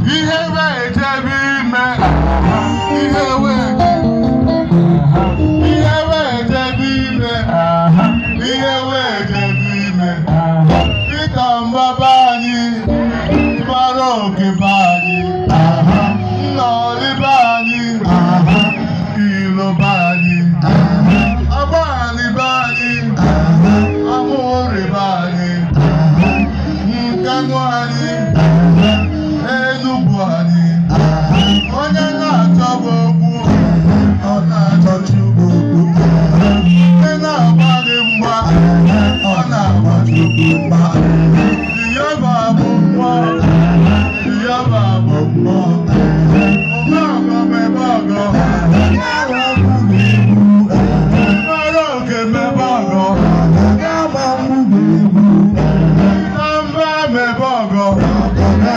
ihe wee jebe ime ihe wee jebe ime ihe wee jebe ime Peter Mbaba anyị tụbara oke be anyị